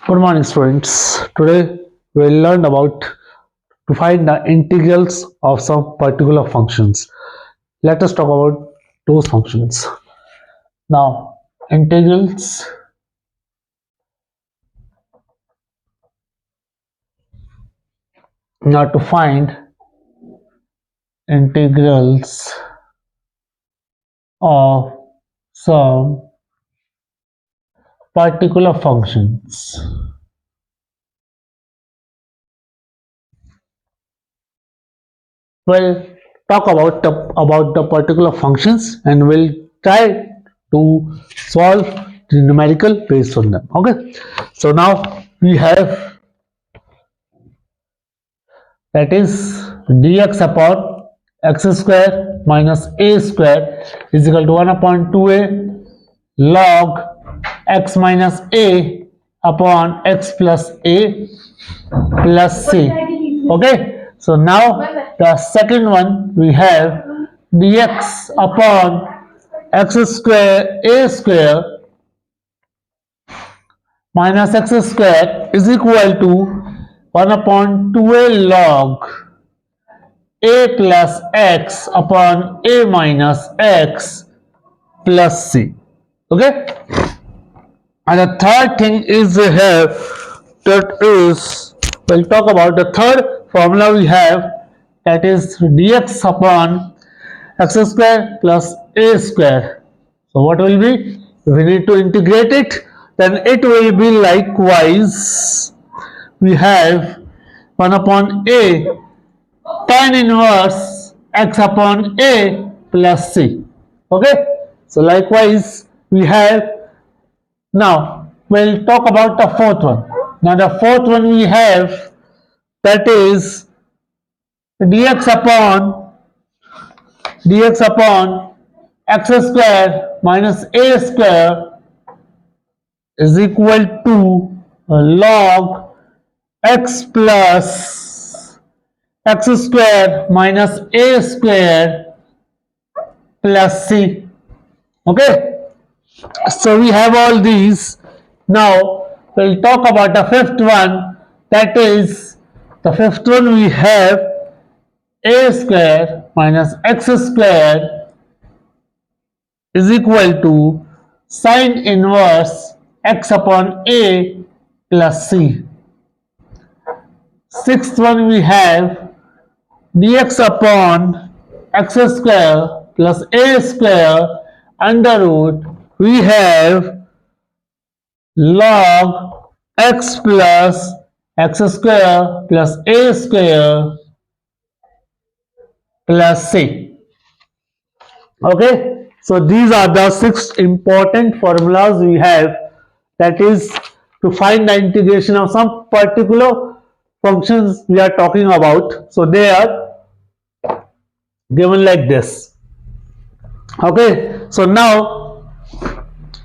Good morning, students. Today we'll learn about to find the integrals of some particular functions. Let us talk about those functions. Now, integrals. Now, to find integrals of some particular functions. We'll talk about the particular functions and we'll try to solve the numerical based on them. Okay, so now we have, that is, dx upon x square minus a square is equal to 1 upon 2a log x minus a upon x plus a plus c. Okay, so now the second one we have dx upon x square a square minus x square is equal to 1 upon 2a log a plus x upon a minus x plus c. Okay, and the third thing is we have, that is, we'll talk about the third formula we have, that is dx upon x square plus a square. So what will be, if we need to integrate it, then it will be likewise, we have 1 upon a tan inverse x upon a plus c. Okay, so likewise we have. Now we'll talk about the fourth one. Now the fourth one we have, that is dx upon x square minus a square is equal to log x plus x square minus a square plus c. Okay, so we have all these. Now we'll talk about the fifth one, that is, the fifth one we have a square minus x square is equal to sine inverse x upon a plus c. Sixth one we have dx upon x square plus a square under root we have log x plus x square plus a square plus c. Okay, so these are the 6 important formulas we have, that is, to find the integration of some particular functions we are talking about. So they are given like this. Okay, so now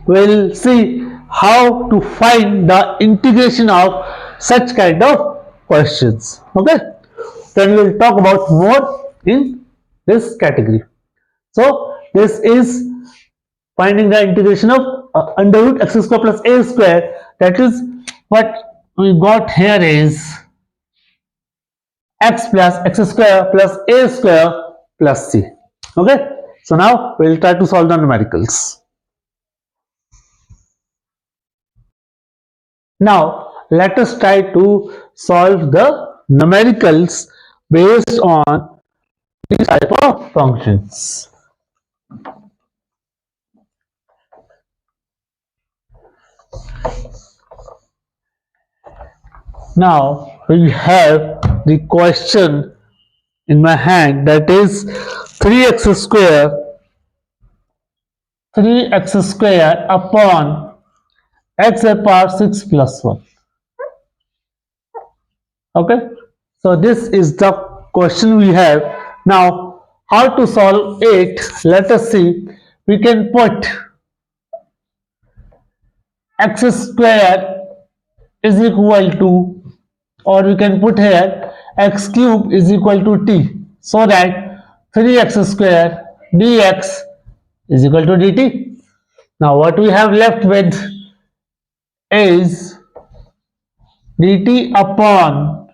we'll see how to find the integration of such kind of questions. Okay, then we'll talk about more in this category. So this is finding the integration of under root x square plus a square. That is, what we got here is x plus x square plus a square plus c. Okay, so now we'll try to solve the numericals. Now let us try to solve the numericals based on these type of functions. Now we have the question in my hand, that is 3x square upon x power 6 plus 1. Okay, so this is the question we have. Now how to solve it, let us see. We can put x square is equal to, or we can put here x cube is equal to t, so that 3x square dx is equal to dt. Now what we have left with is dt upon,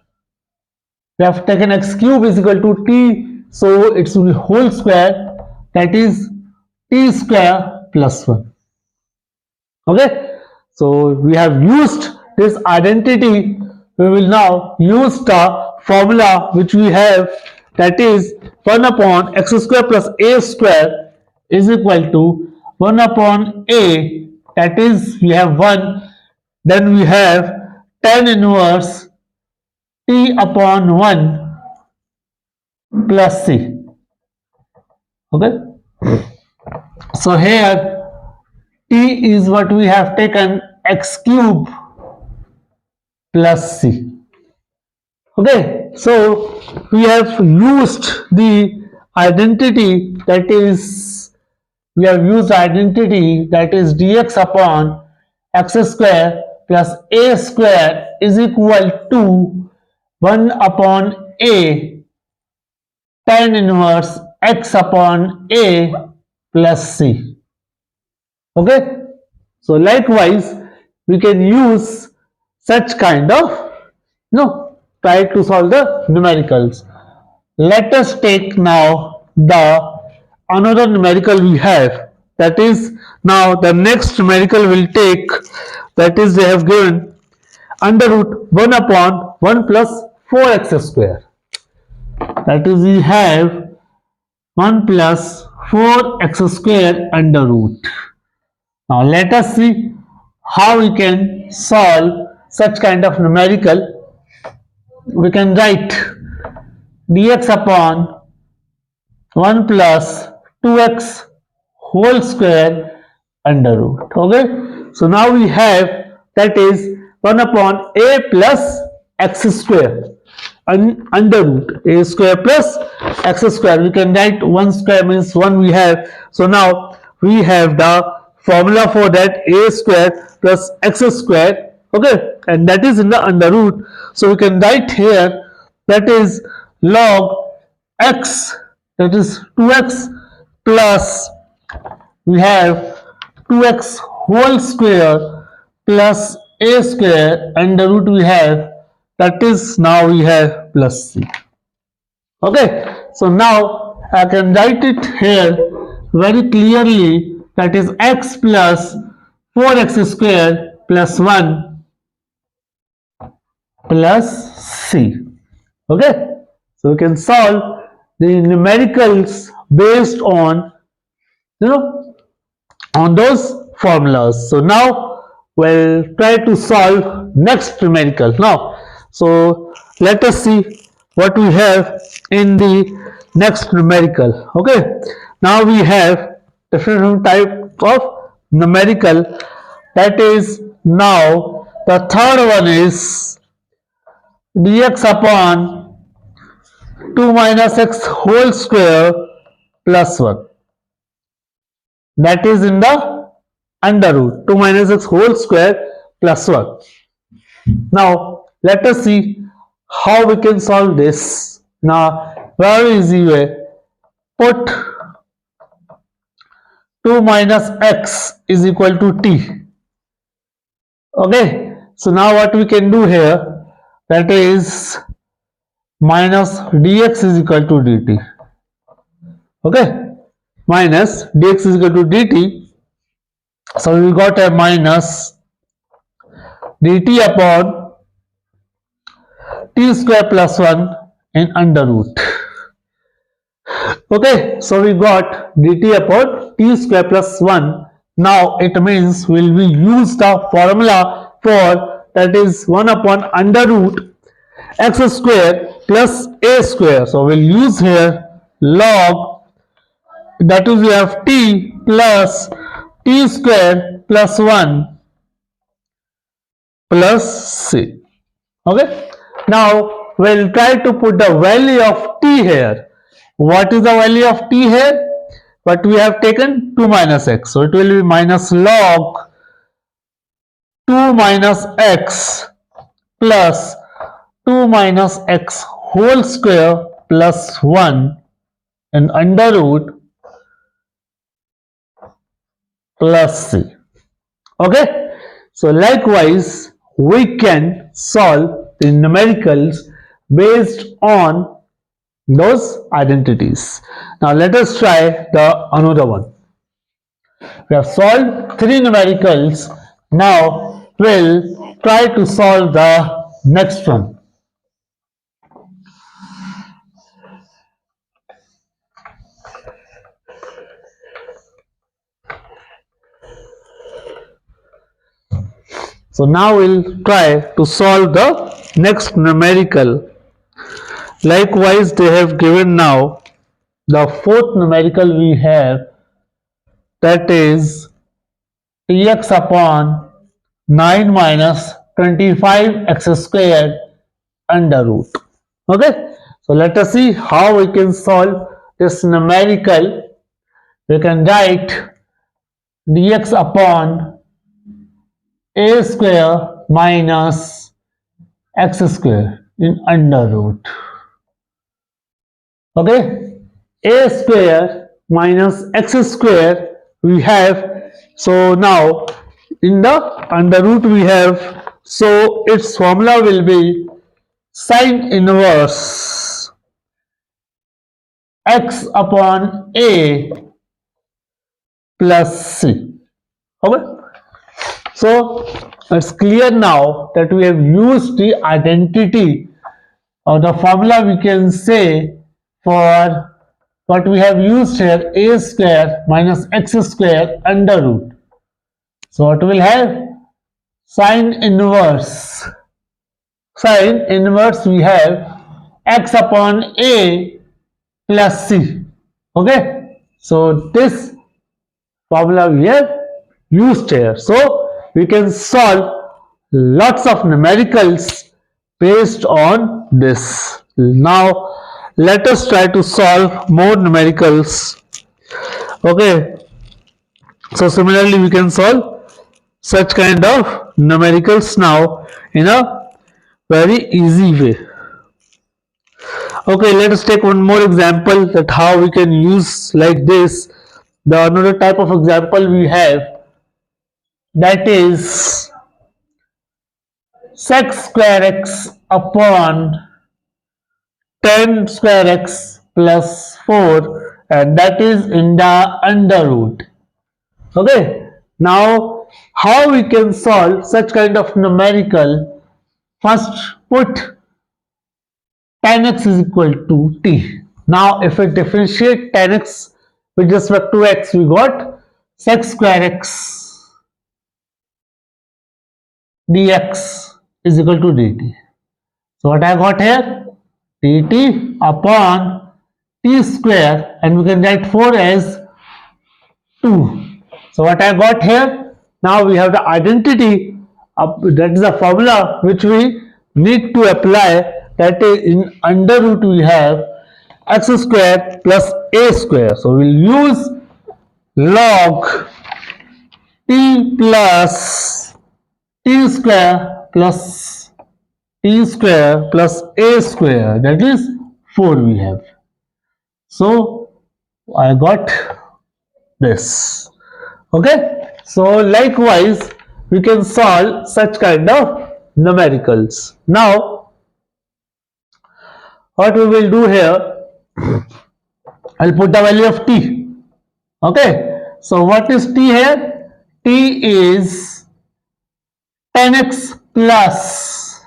we have taken x cube is equal to t, so it's will be whole square, that is t square plus 1. Okay, so we have used this identity. We will now use the formula which we have, that is 1 upon x square plus a square is equal to 1 upon a, that is we have 1, then we have tan inverse t upon 1 plus c. Okay, so here t is what we have taken, x cube plus c. Okay, so we have used the identity, that is dx upon x square plus a square is equal to 1 upon a tan inverse x upon a plus c. Okay, so likewise we can use such kind of try to solve the numericals. Let us take now the another numerical we have, that is now the next numerical will take, that is they have given under root 1 upon 1 plus 4x square, that is we have 1 plus 4x square under root. Now let us see how we can solve such kind of numerical. We can write dx upon 1 plus 2x whole square under root. Okay, so now we have, that is 1 upon a plus x square under root a square plus x square. We can write 1 square means 1 we have. So now we have the formula for that, a square plus x square. Okay, and that is in the under root. So we can write here, that is log x, that is 2x plus we have 2x whole square plus a square under root we have, that is now we have plus c. Okay, so now I can write it here very clearly, that is x plus 4x square plus 1 plus c. Okay, so we can solve the numericals based on on those formulas. So now we'll try to solve next numerical now. So let us see what we have in the next numerical. Okay, now we have different type of numerical, that is now the third one is dx upon 2 minus x whole square plus 1, that is in the under root 2 minus x whole square plus 1. Now let us see how we can solve this. Now very easy way, put 2 minus x is equal to t. Okay, so now what we can do here, that is minus dx is equal to dt. Okay, minus dx is equal to dt. So we got a minus dt upon t square plus 1 in under root. Okay, so we got dt upon t square plus 1. Now it means will we use the formula for, that is 1 upon under root x square plus a square. So we'll use here log, that is we have t plus t square plus 1 plus c. Okay, now we'll try to put the value of t here. What is the value of t here? But we have taken 2 minus x, so it will be minus log 2 minus x plus 2 minus x whole square plus 1 and under root plus c. Okay, so likewise we can solve the numericals based on those identities. Now let us try the another one. We have solved three numericals. Now we'll try to solve the next one. So now we'll try to solve the next numerical. Likewise, they have given now the fourth numerical we have, that is tx upon 9 minus 25x squared under root. Okay, so let us see how we can solve this numerical. We can write dx upon a square minus x square in under root. Okay, a square minus x square we have. So now in the under root we have, so its formula will be sine inverse x upon a plus c. Okay, so it's clear now that we have used the identity or the formula, we can say, for what we have used here, a square minus x square under root. So what will have? Sine inverse we have x upon a plus c. Okay, so this formula we have used here. So we can solve lots of numericals based on this. Now let us try to solve more numericals. Okay, so similarly we can solve such kind of numericals now in a very easy way. Okay, let us take one more example that how we can use like this. The another type of example we have, that is sec square x upon 10 square x plus 4, and that is in the under root. Okay, now how we can solve such kind of numerical? First put tan x is equal to t. Now if we differentiate tan x with respect to x, we got sec square x dx is equal to dt. So what I got here? dt upon t square, and we can write 4 as 2. So what I got here? Now we have the identity of, that is a formula which we need to apply, that is in under root we have x square plus a square. So we'll use log t plus t square plus a square, that is 4 we have. So I got this. Okay, so likewise we can solve such kind of numericals. Now what we will do here, I'll put the value of t. Okay, so what is t here? T is 10x plus,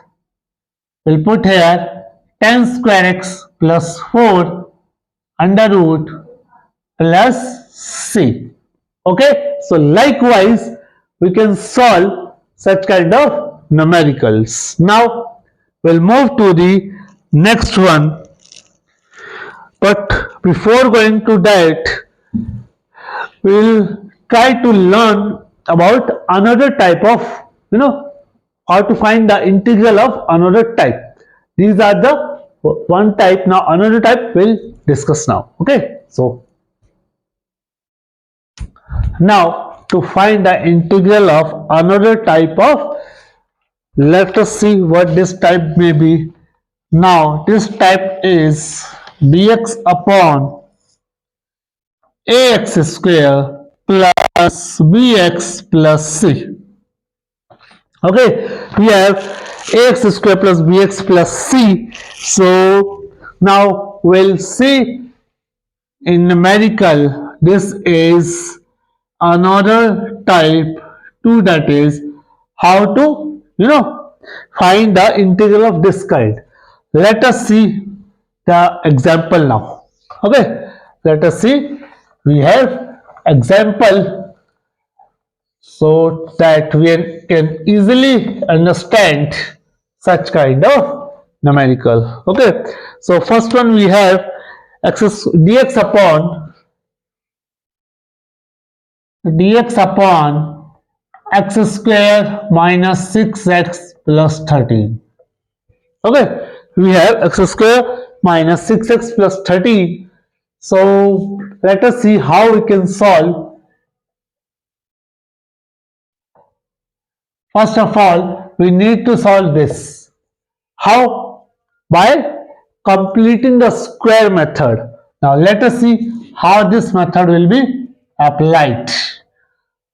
we'll put here 10 square x plus 4 under root plus c. Okay, so likewise we can solve such kind of numericals. Now we'll move to the next one, but before going to that, we'll try to learn about another type of, how to find the integral of another type. These are the one type. Now another type we'll discuss now. Okay, so now to find the integral of another type of, let us see what this type may be. Now this type is dx upon ax square plus bx plus c. Okay, we have ax square plus bx plus c. So now we'll see in numerical, this is another type 2, that is how to find the integral of this kind. Let us see the example now. Okay, let us see. We have example so that we can easily understand such kind of numerical. Okay, so first one we have dx upon x square minus 6x plus 13. Okay, we have x square minus 6x plus 13. So let us see how we can solve. First of all, we need to solve this. How? By completing the square method. Now let us see how this method will be applied.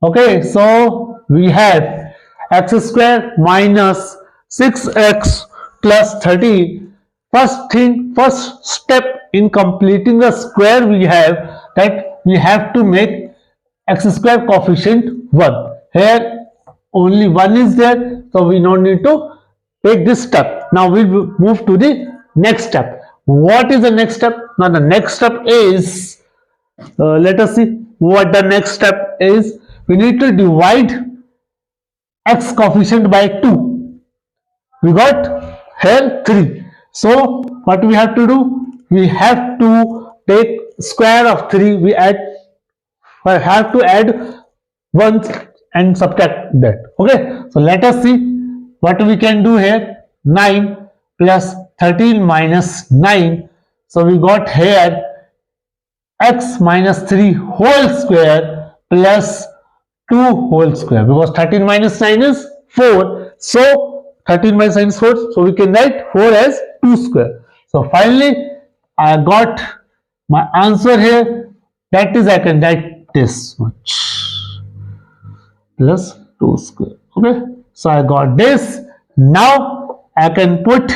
Okay, so we have x square minus 6x plus 13. First step in completing the square, we have that we have to make x square coefficient 1. Here only 1 is there, so we don't need to take this step. Now we will move to the next step. What is the next step? Now the next step is, let us see what the next step is. We need to divide x coefficient by 2. We got here 3. So what we have to do? We have to take square of 3. We have to add 1 and subtract that. Okay, so let us see what we can do here. 9 plus 13 minus 9. So we got here x minus 3 whole square plus 2 whole square, because 13 minus 9 is 4. So 13 minus 9 is 4. So we can write 4 as 2 square. So finally I got my answer here. That is, I can write this much plus 2 square. Okay, so I got this. Now I can put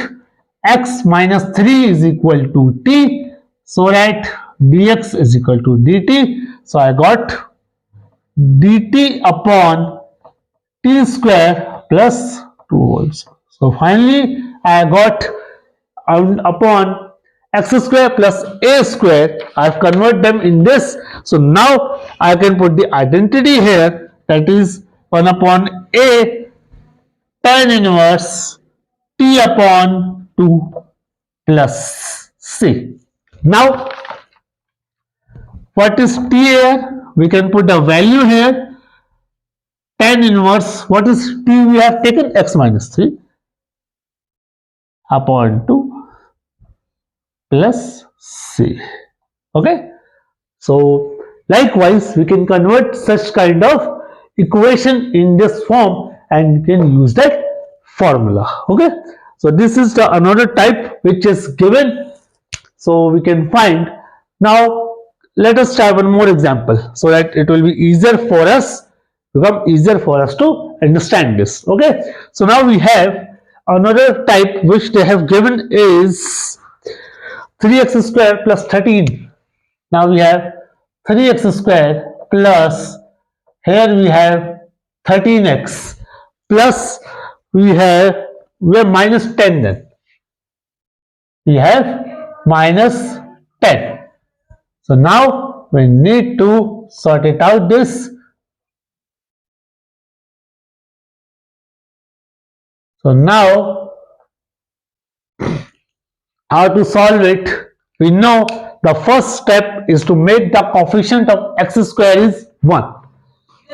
x minus 3 is equal to t, so that dx is equal to dt. So I got dt upon t square plus 2 whole square. So finally I got upon x square plus a square. I have converted them in this. So now I can put the identity here, that is 1 upon a tan inverse t upon 2 plus c. Now what is t here? We can put the value here. Tan inverse, what is t? We have taken x minus 3 upon 2 plus c. Okay, so likewise we can convert such kind of equation in this form and can use that formula. Okay, so this is the another type which is given, so we can find. Now let us try one more example so that it will be easier for us to understand this. Okay, so now we have another type which they have given is 3x square plus 13. Now we have 3x square plus, here we have 13x plus we have minus 10. Then we have minus 10. So now we need to sort it out this. So now how to solve it? We know the first step is to make the coefficient of x square is 1.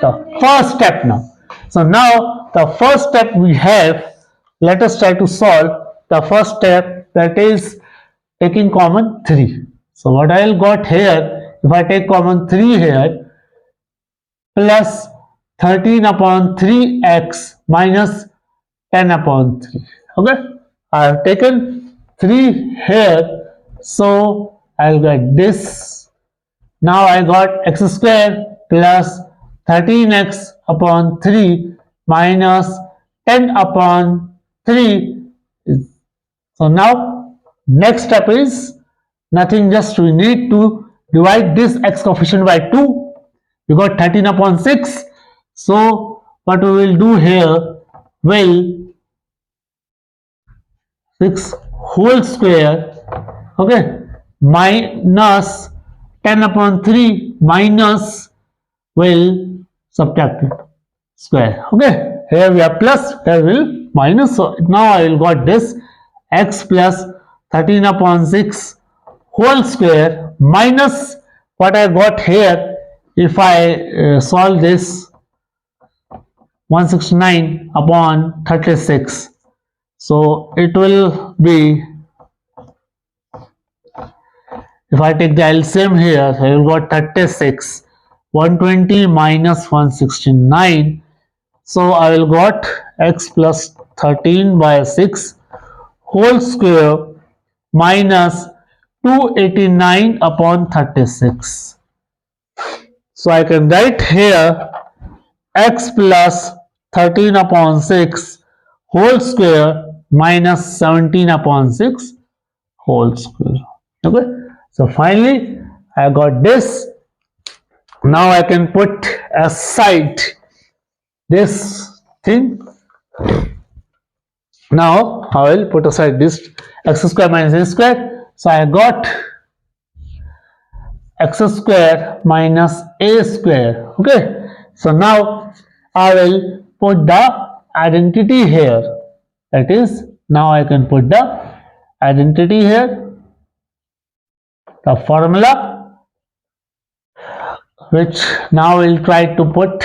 The first step now. So now the first step we have, let us try to solve the first step, that is taking common 3. So what I will got here, if I take common 3 here, plus 13 upon 3x minus 10 upon 3. Okay, I have taken 3 here, so I'll get this. Now I got x square plus 13x upon 3 minus 10 upon 3 is, so now next step is nothing, just we need to divide this x coefficient by 2. We got 13 upon 6. So what we will do here, will 6 whole square, okay, minus 10 upon 3 minus, will subtract it square, okay. Here we have plus, here will minus. So now I will got this x plus 13 upon 6 whole square minus what I got here. If I solve this, 169 upon 36, so it will be, if I take the LCM here, so I will got 36, 120 minus 169. So I will got x plus 13 by 6 whole square minus 289 upon 36. So I can write here x plus 13 upon 6 whole square minus 17 upon 6 whole square. Okay. So finally I got this. Now I can put aside this thing. Now I will put aside this x square minus a square. So I got x square minus a square. Okay. So now I will put the identity here. That is, now I can put the identity here, the formula, which now we'll try to put.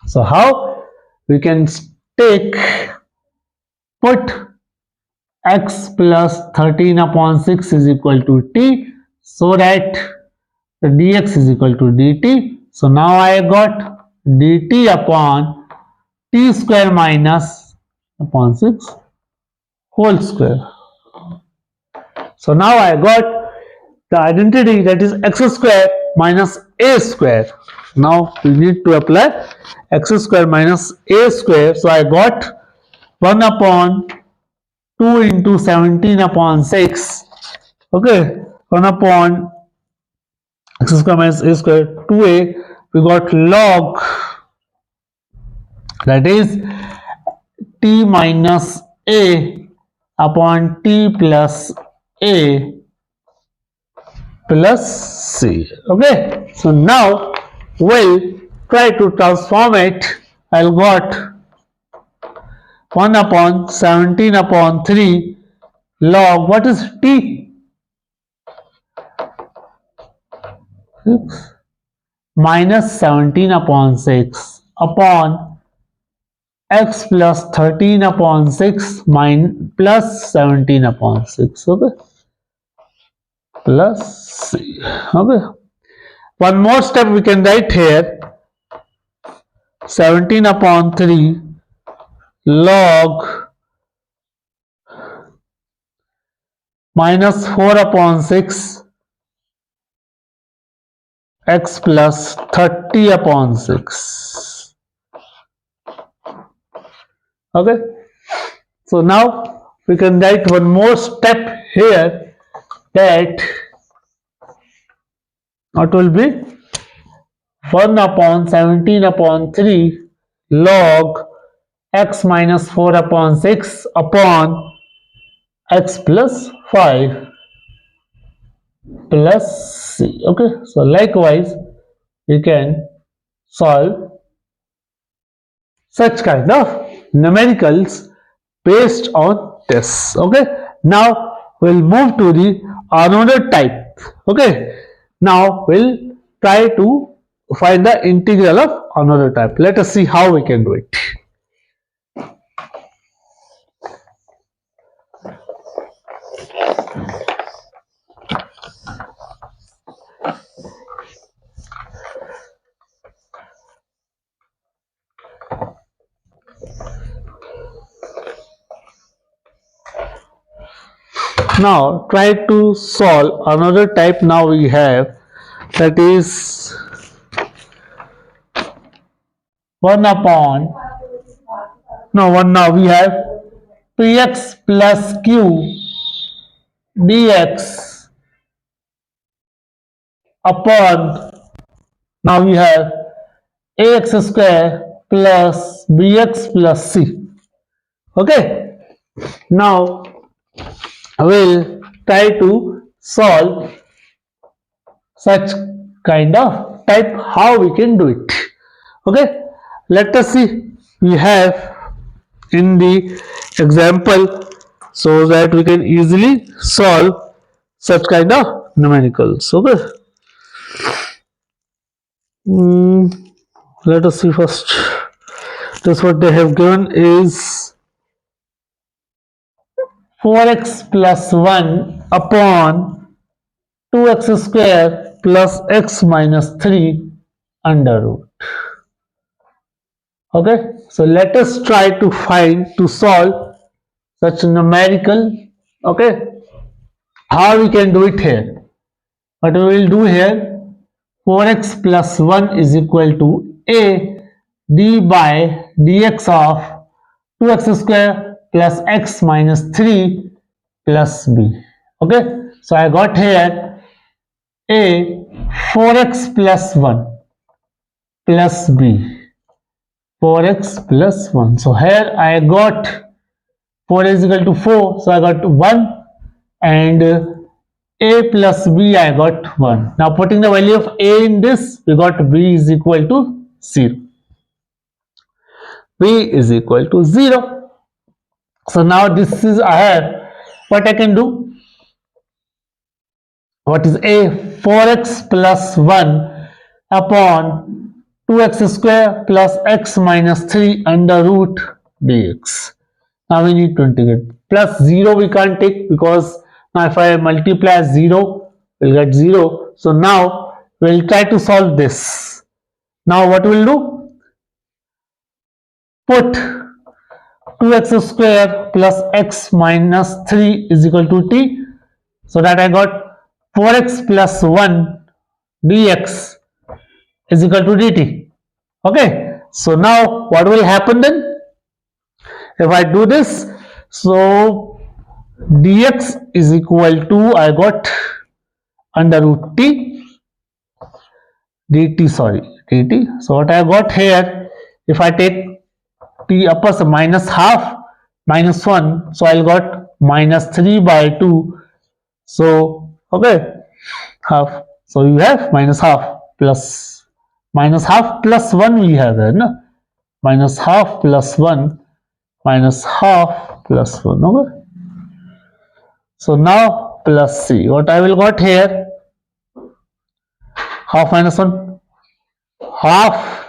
So how we can take, put x plus 13 upon 6 is equal to t, so that the dx is equal to dt. So now I got dt upon t square minus upon 6 whole square. So now I got the identity, that is x square minus a square. Now we need to apply x square minus a square. So I got 1 upon 2 into 17 upon 6. Okay, 1 upon x square minus a square, 2a. We got log, that is t minus a upon t plus a plus c. Okay, so now we'll try to transform it. I'll got 1 upon 17 upon 3 log, what is t? 6 minus 17 upon 6 upon x plus 13 upon 6 plus 17 upon 6. Okay, plus c. Okay, one more step we can write here, 17 upon 3 log minus 4 upon 6 x plus 30 upon 6. Okay, so now we can write one more step here, that what will be 1 upon 17 upon 3 log x minus 4 upon 6 upon x plus 5 plus c. Okay, so likewise we can solve such kind of numericals based on this. Okay, now we'll move to the another type. Okay, now we'll try to find the integral of another type. Let us see how we can do it. Now try to solve another type. Now we have, that is 1 upon Now we have px plus q dx upon, now we have ax square plus bx plus c. Okay, now I will try to solve such kind of type, how we can do it. Okay, let us see. We have in the example so that we can easily solve such kind of numericals. Okay, let us see first. This what they have given is 4x plus 1 upon 2x square plus x minus 3 under root. Okay, so let us try to solve such numerical. Okay, how we can do it here? What we will do here, 4x plus 1 is equal to a d by dx of 2x square plus x minus 3 plus b. Okay, so I got here a 4x plus 1 plus b, 4x plus 1. So here I got 4 is equal to 4, so I got 1, and a plus b I got 1. Now putting the value of a in this, we got b is equal to 0. b is equal to 0. So now this is, I have, what I can do, what is a, 4x plus 1 upon 2x square plus x minus 3 under root dx. Now we need to integrate. Plus 0 we can't take, because now if I multiply 0, we'll get 0. So now we'll try to solve this. Now what we'll do? Put 2x square plus x minus 3 is equal to t. So that I got 4x plus 1 dx is equal to dt. Okay. So now what will happen then? If I do this, so dx is equal to, I got under root t, dt, sorry, dt. So what I got here, if I take t upper, so minus half, minus 1, so I'll got minus 3 by 2. So, okay, half. So you have minus half plus 1 we have here, no? Minus half plus 1 minus half plus 1. Okay. So now plus c. What I will got here? Half minus 1, half.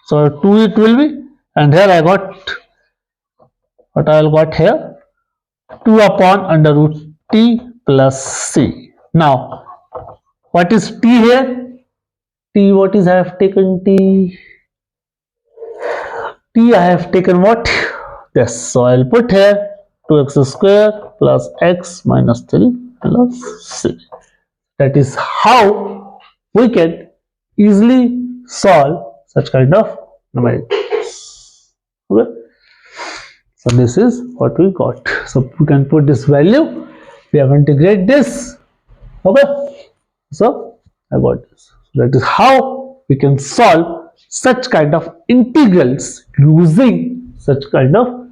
So 2 it will be, and here I got, what I will got here? 2 upon under root t plus c. Now what is t here? T, what is I have taken t? T I have taken what? Yes, so I will put here 2x square plus x minus 3 plus c. That is how we can easily solve such kind of numericals. Okay. So this is what we got. So we can put this value. We have integrate this. Okay. So I got this. So that is how we can solve such kind of integrals using such kind of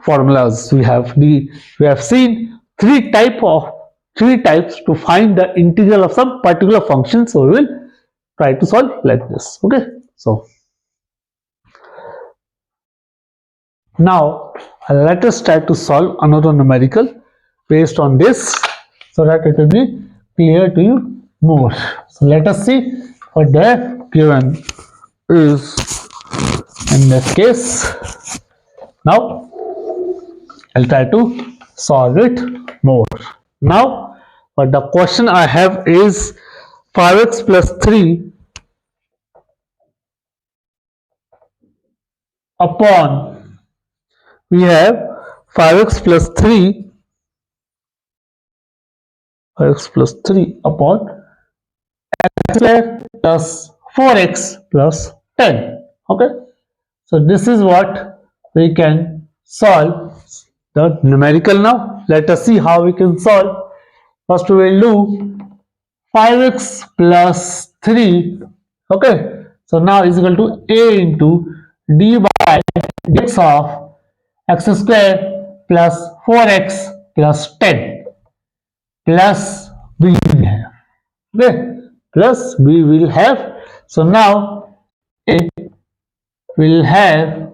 formulas. We have seen three types to find the integral of some particular function. So we will try to solve like this. Okay. So now let us try to solve another numerical based on this, so that it will be clear to you more. So let us see what they have given is in this case. Now I'll try to solve it more. Now what the question I have is 5x plus 3 upon, we have 5x plus 3 upon x square plus 4x plus 10. Okay, so this is what we can solve the numerical now. Let us see how we can solve. First we will do 5x plus 3. Okay. So now is equal to a into d by dx of x square plus 4x plus 10 plus b will have. Okay. Plus b will have. So now a will have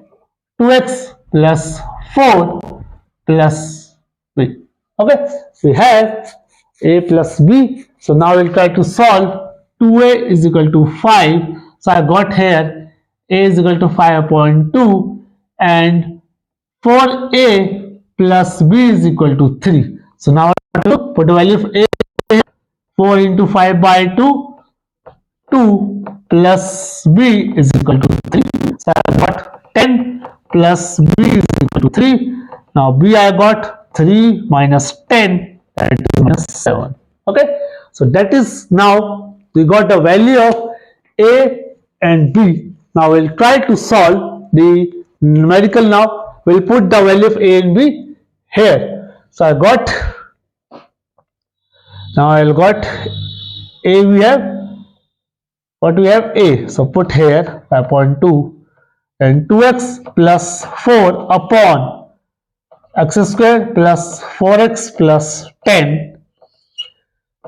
2x plus 4 plus b. Okay, we have a plus b. So now we'll try to solve. 2a is equal to 5. So I got here a is equal to 5.2 and 4a plus b is equal to 3. So now I have to put the value of a. 4 into 5 by 2, 2 plus b is equal to 3. So I got 10 plus b is equal to 3. Now b I got 3 minus 10, that is minus 7. Okay. So that is, now we got the value of a and b. Now we'll try to solve the numerical now. We'll put the value of a and b here. So I got, now I'll got a, we have what we have a, so put here 5.2 and 2x plus 4 upon x square plus 4x plus 10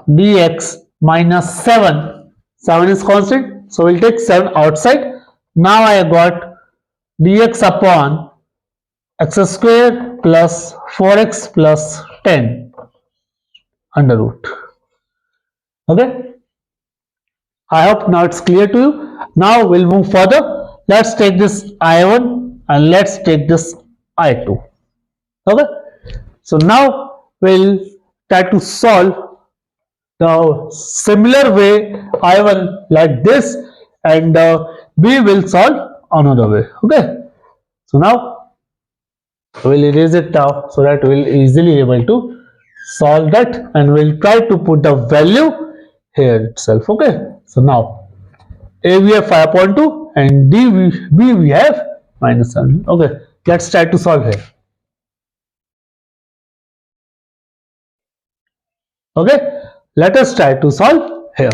dx minus 7. 7 is constant, so we'll take 7 outside. Now I got dx upon x square plus 4x plus 10 under root. Okay. I hope now it's clear to you. Now we'll move further. Let's take this I1 and let's take this I2. Okay. So now we'll try to solve the similar way I1 like this, and B will solve another way. Okay. So now we'll erase it now so that we'll easily able to solve that, and we'll try to put the value here itself. Okay. So now a we have 5.2 and b we have minus 7. Okay, let's try to solve here. Okay, let us try to solve here.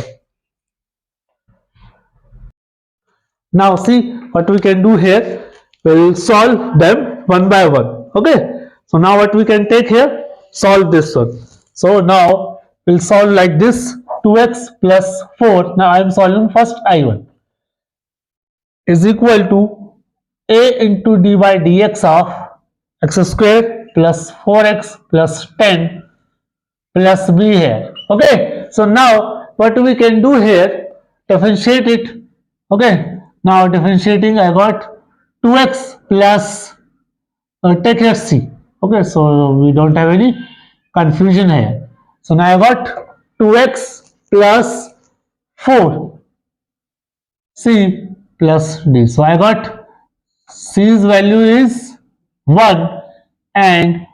Now see what we can do here. We will solve them one by one. Okay, so now what we can take here, solve this one. So now we'll solve like this. 2x plus 4. Now I am solving first I1 is equal to a into d by dx of x square plus 4x plus 10 plus b here. Okay, so now what we can do here, differentiate it. Okay, now differentiating, I got 2x plus take here c. Okay, so we don't have any confusion here. So now I got 2x plus 4 c plus d. So I got c's value is 1 and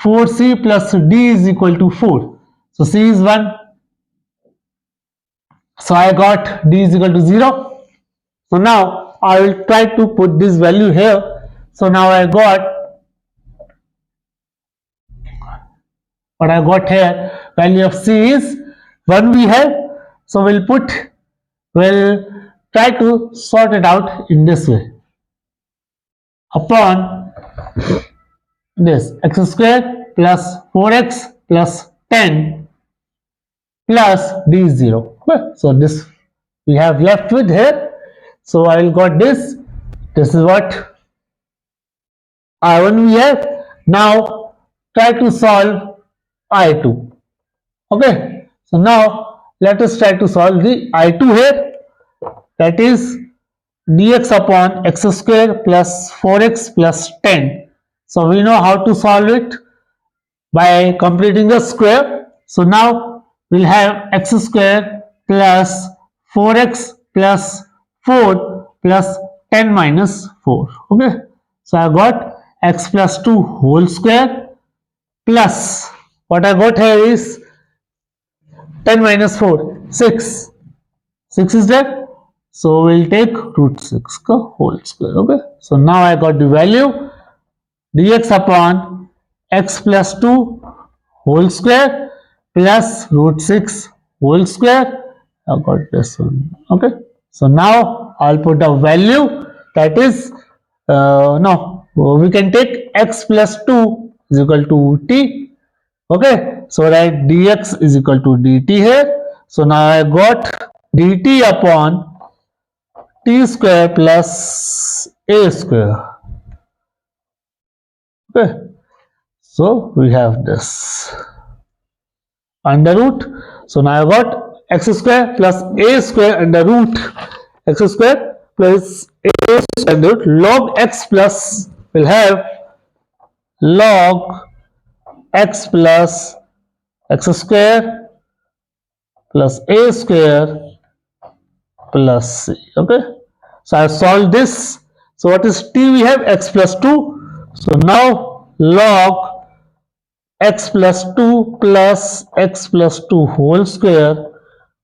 4c plus d is equal to 4. So c is 1. So I got d is equal to 0. So now I will try to put this value here. So now I got what I got here, value of c is 1 we have. So we'll try to sort it out in this way. Upon this x square plus 4x plus 10 plus d is 0. So this we have left with here. So I will got this. This is what I1 we have. Now try to solve I2. Okay. So now let us try to solve the I2 here. That is dx upon x square plus 4x plus 10. So we know how to solve it by completing the square. So now we'll have x square plus 4x plus 4 plus 10 minus 4. Okay. So I got x plus 2 whole square plus what I got here is 10 minus 4, 6. 6 is there. So we'll take root 6 whole square. Okay. So now I got the value dx upon x plus 2 whole square plus root 6 whole square. I got this one. Okay. So now I'll put a value that is no, we can take x plus 2 is equal to t. Okay. So write dx is equal to dt here. So now I got dt upon t square plus a square. Okay. So we have this under root. So now I got x square plus a square under root x square plus a square under root log x plus will have log x plus x square plus a square plus c. Okay. So I solved this. So what is t? We have x plus 2. So now log x plus 2 plus x plus 2 whole square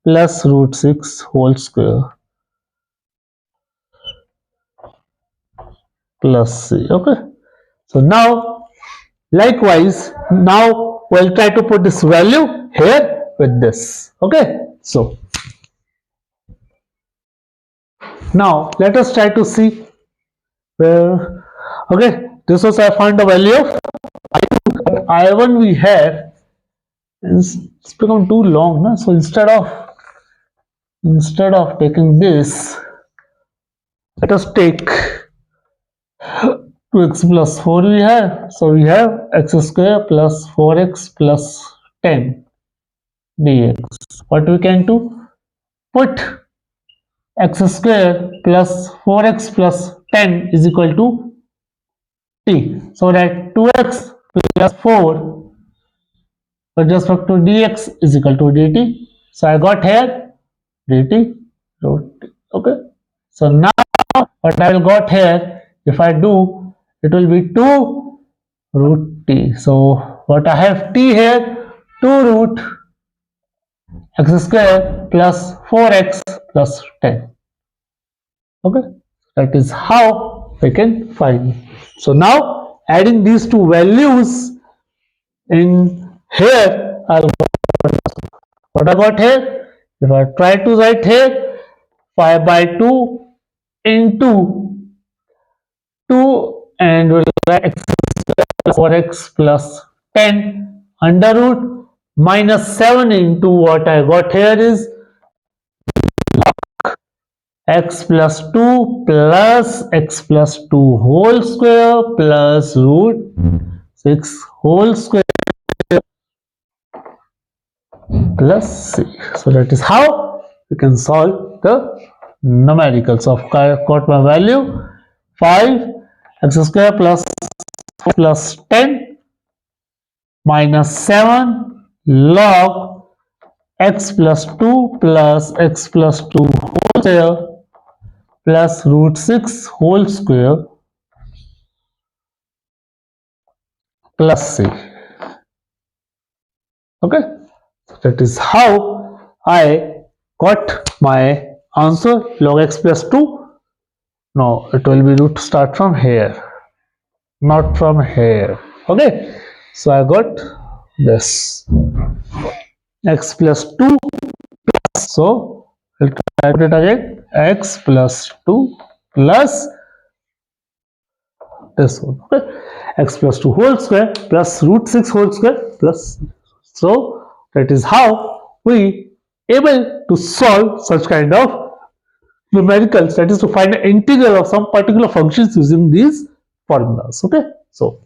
plus root 6 whole square plus c. Okay. So now likewise now we'll try to put this value here with this. Okay. So now let us try to see where. Okay, this was I found the value of I1 we have. It's become too long, no? So instead of taking this, let us take 2x plus 4 we have. So we have x square plus 4x plus 10 dx. What we can do? Put x square plus 4x plus 10 is equal to t. So that 2x plus 4 with respect to dx is equal to dt. So I got here dt root t. Okay. So now what I will got here, if I do, it will be 2 root t. So what I have t here, 2 root x square plus 4x plus 10. Okay. That is how we can find. So now adding these two values in here, what I got here, if I try to write here 5 by 2 into 2 and we'll write x square plus 4x plus 10 under root minus 7 into what I got here is x plus 2 plus x plus 2 whole square plus root 6 whole square plus c. So that is how we can solve the numericals. So I've got my value 5 x square plus 10 minus 7 log x plus 2 plus x plus 2 whole square plus root 6 whole square plus c. Okay. That is how I got my answer log x plus 2. No, it will be root start from here, not from here. Okay. So I got this x plus 2 plus, so I'll try to put it again, x plus 2 plus this one. Okay. X plus 2 whole square plus root 6 whole square plus. So that is how we able to solve such kind of numericals, that is to find the integral of some particular functions using these formulas. Okay. So